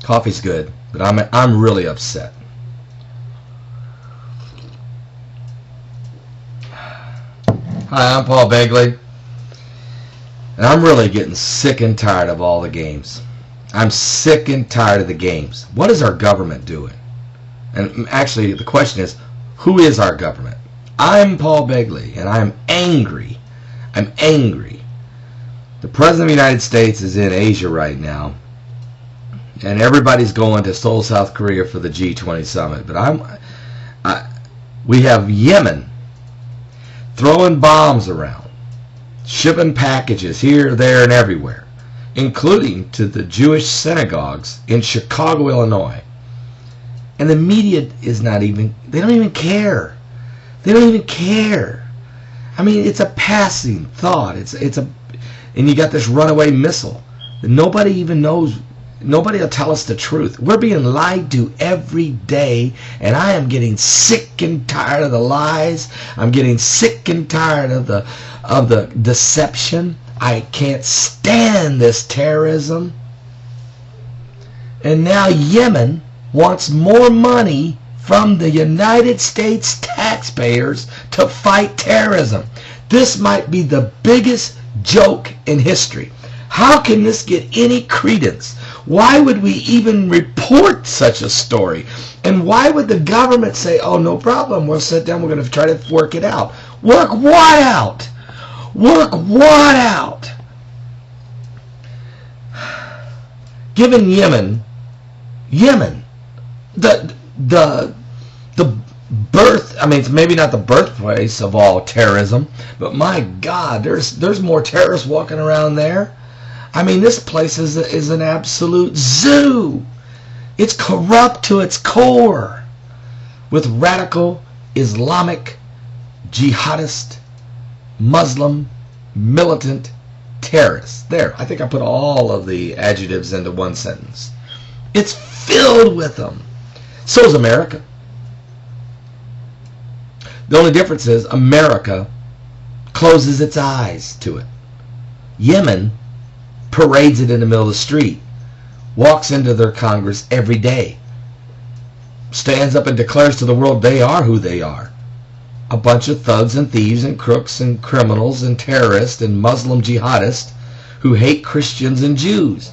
Coffee's good, but I'm really upset. Hi, I'm Paul Begley, and I'm really getting sick and tired of all the games. I'm sick and tired of the games. What is our government doing? And actually, the question is, who is our government? I'm Paul Begley, and I'm angry. I'm angry. The President of the United States is in Asia right now, and everybody's going to Seoul, South Korea for the G20 summit. But we have Yemen throwing bombs around, shipping packages here, there, and everywhere, including to the Jewish synagogues in Chicago, Illinois. And the media is not even, they don't even care. They don't even care. I mean, it's a passing thought. And you got this runaway missile that nobody even knows. Nobody will tell us the truth. We're being lied to every day, and I am getting sick and tired of the lies. I'm getting sick and tired of the deception. I can't stand this terrorism. And now Yemen wants more money from the United States taxpayers to fight terrorism. This might be the biggest joke in history. How can this get any credence? Why would we even report such a story? And why would the government say, oh, no problem, we'll sit down, we're going to try to work it out? Work what out? Work what out? Given Yemen, the birth, I mean, it's maybe not the birthplace of all terrorism, but my God, there's more terrorists walking around there. I mean, this place is an absolute zoo. It's corrupt to its core with radical Islamic, jihadist, Muslim, militant terrorists. There, I think I put all of the adjectives into one sentence. It's filled with them. So is America. The only difference is America closes its eyes to it. Yemen parades it in the middle of the street, walks into their Congress every day, stands up and declares to the world they are who they are. A bunch of thugs and thieves and crooks and criminals and terrorists and Muslim jihadists who hate Christians and Jews.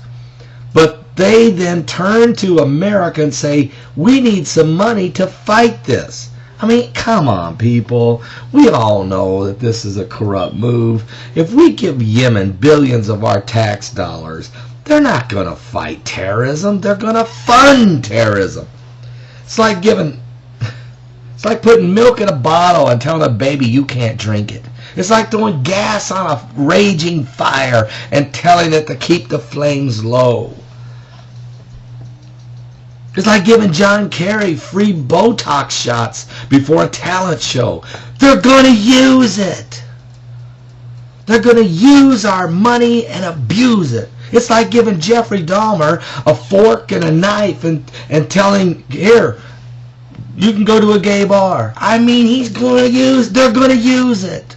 But they then turn to America and say, we need some money to fight this. I mean, come on, people. We all know that this is a corrupt move. If we give Yemen billions of our tax dollars, they're not going to fight terrorism. They're going to fund terrorism. It's like putting milk in a bottle and telling a baby you can't drink it. It's like throwing gas on a raging fire and telling it to keep the flames low. It's like giving John Kerry free Botox shots before a talent show. They're going to use it. They're going to use our money and abuse it. It's like giving Jeffrey Dahmer a fork and a knife and telling, here, you can go to a gay bar. I mean, they're going to use it.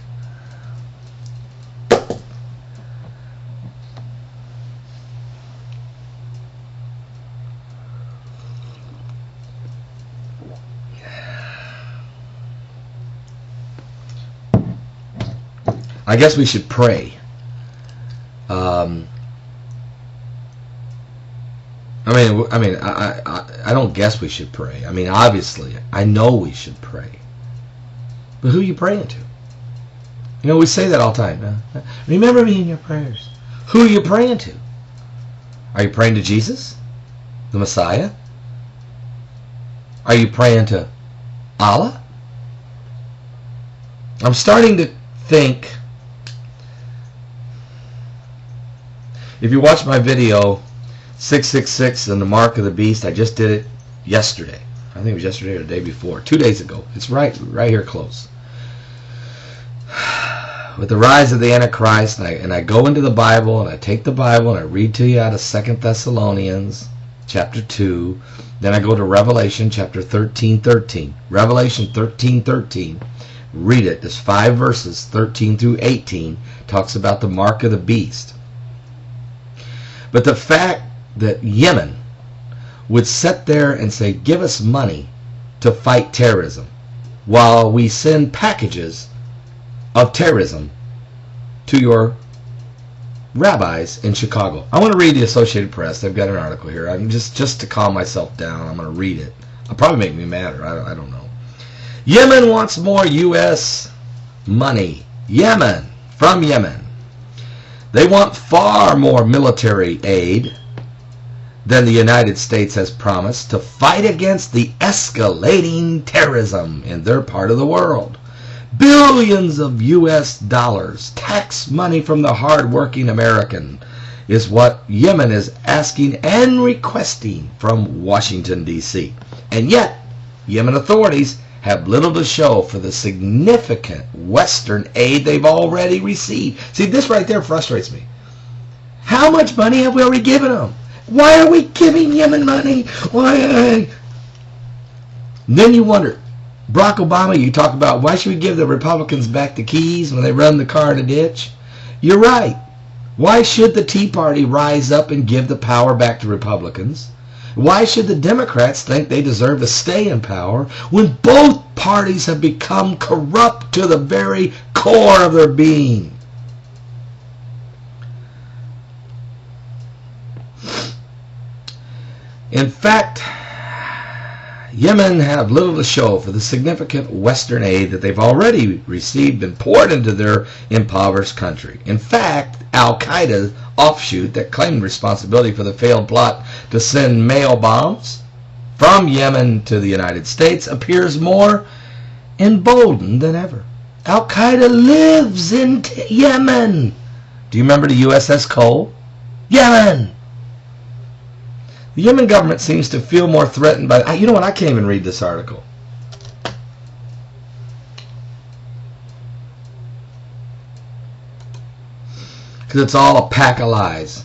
I guess we should pray. I don't guess we should pray. I mean, obviously, I know we should pray. But who are you praying to? You know, we say that all the time. Remember me in your prayers. Who are you praying to? Are you praying to Jesus, the Messiah? Are you praying to Allah? I'm starting to think, if you watch my video 666 and the Mark of the Beast, I just did it yesterday. I think it was yesterday or the day before. 2 days ago. It's right here close. With the rise of the Antichrist, and I go into the Bible, and I take the Bible, and I read to you out of 2 Thessalonians chapter 2. Then I go to Revelation chapter 13:13. Revelation 13:13. Read it. There's 5 verses, 13 through 18. Talks about the mark of the beast. But the fact that Yemen would sit there and say, give us money to fight terrorism, while we send packages of terrorism to your rabbis in Chicago. I want to read the Associated Press. They've got an article here. I'm just to calm myself down, I'm going to read it. It'll probably make me madder. I don't know. Yemen wants more U.S. money. Yemen. From Yemen. They want far more military aid than the United States has promised to fight against the escalating terrorism in their part of the world. Billions of U.S. dollars, tax money from the hard-working American, is what Yemen is asking and requesting from Washington, D.C. And yet, Yemen authorities have little to show for the significant Western aid they've already received. See, this right there frustrates me. How much money have we already given them? Why are we giving Yemen money? Why? And then you wonder, Barack Obama, you talk about why should we give the Republicans back the keys when they run the car in a ditch? You're right. Why should the Tea Party rise up and give the power back to Republicans? Why should the Democrats think they deserve to stay in power when both parties have become corrupt to the very core of their being? In fact, Yemen have little to show for the significant Western aid that they've already received and poured into their impoverished country. In fact, al-Qaeda's offshoot that claimed responsibility for the failed plot to send mail bombs from Yemen to the United States appears more emboldened than ever. Al-Qaeda lives in Yemen. Do you remember the USS Cole? Yemen! The Yemen government seems to feel more threatened by... You know what? I can't even read this article. Because it's all a pack of lies.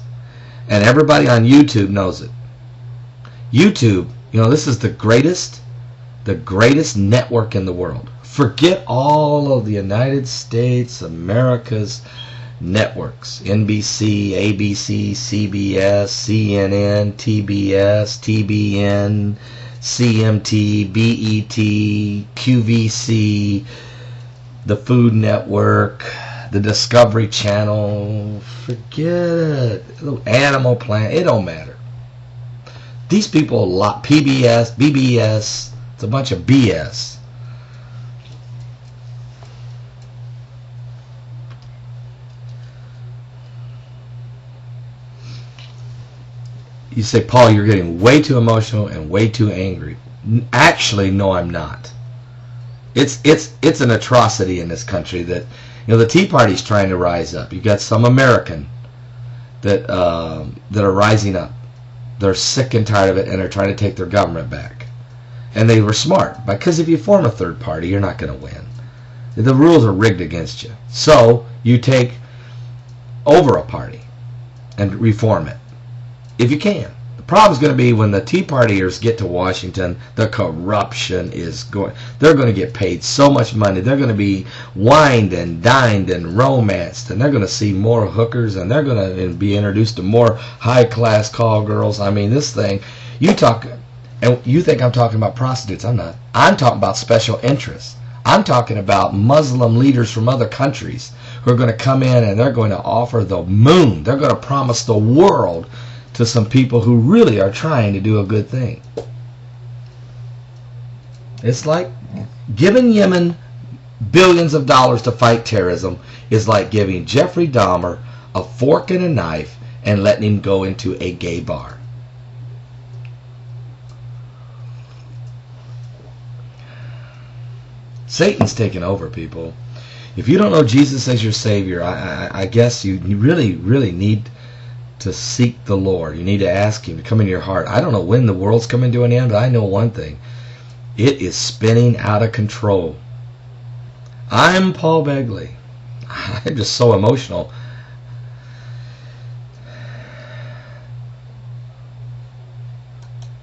And everybody on YouTube knows it. YouTube, you know, this is the greatest network in the world. Forget all of the United States, America's networks. NBC, ABC, CBS, CNN, TBS, TBN, CMT, BET, QVC, the Food Network, the Discovery Channel. Forget it. Animal Planet. It don't matter. These people, PBS, BBS, it's a bunch of BS. You say, Paul, you're getting way too emotional and way too angry. Actually, no, I'm not. It's an atrocity in this country that, you know, the Tea Party's trying to rise up. You got some American that are rising up. They're sick and tired of it, and they're trying to take their government back. And they were smart, because if you form a third party, you're not going to win. The rules are rigged against you. So you take over a party and reform it. If you can. The problem is going to be when the Tea Partiers get to Washington, the corruption is going. They're going to get paid so much money. They're going to be wined and dined and romanced, and they're going to see more hookers, and they're going to be introduced to more high-class call girls. I mean, this thing, you talk, and you think I'm talking about prostitutes. I'm not. I'm talking about special interests. I'm talking about Muslim leaders from other countries who are going to come in and they're going to offer the moon. They're going to promise the world to some people who really are trying to do a good thing. It's like giving Yemen billions of dollars to fight terrorism is like giving Jeffrey Dahmer a fork and a knife and letting him go into a gay bar. Satan's taken over, people. If you don't know Jesus as your Savior, I guess you really, really need to seek the Lord. You need to ask Him to come into your heart. I don't know when the world's coming to an end, but I know one thing. It is spinning out of control. I'm Paul Begley. I'm just so emotional.